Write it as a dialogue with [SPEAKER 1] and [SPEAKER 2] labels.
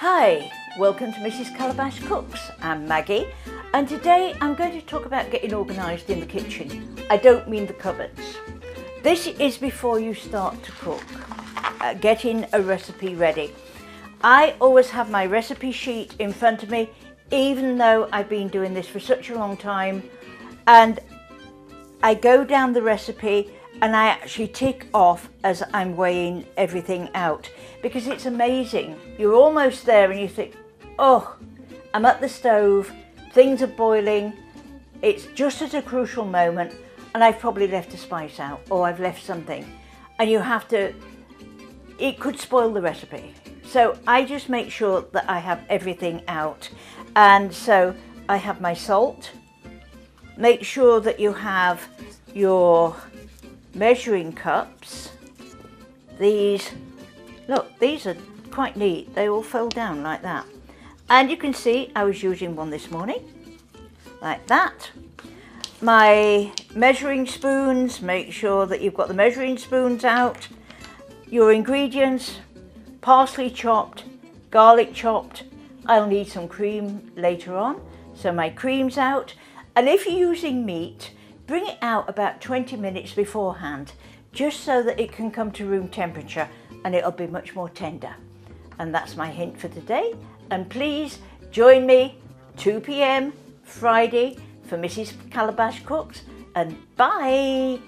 [SPEAKER 1] Hi, welcome to Mrs. Calabash Cooks. I'm Maggie, and today I'm going to talk about getting organised in the kitchen. I don't mean the cupboards. This is before you start to cook, getting a recipe ready. I always have my recipe sheet in front of me, even though I've been doing this for such a long time, and I go down the recipe and I actually tick off as I'm weighing everything out, because it's amazing. You're almost there and you think, oh, I'm at the stove, things are boiling, it's just at a crucial moment and I've probably left a spice out or I've left something, and you have to, it could spoil the recipe. So I just make sure that I have everything out. And so I have my salt. Make sure that you have your measuring cups. These, look, these are quite neat. They all fold down like that. And you can see I was using one this morning, like that. My measuring spoons, make sure that you've got the measuring spoons out. Your ingredients, parsley chopped, garlic chopped. I'll need some cream later on, so my cream's out. And if you're using meat, bring it out about 20 minutes beforehand, just so that it can come to room temperature and it'll be much more tender. And that's my hint for today. And please join me 2 p.m. Friday for Mrs. Calabash Cooks, and bye.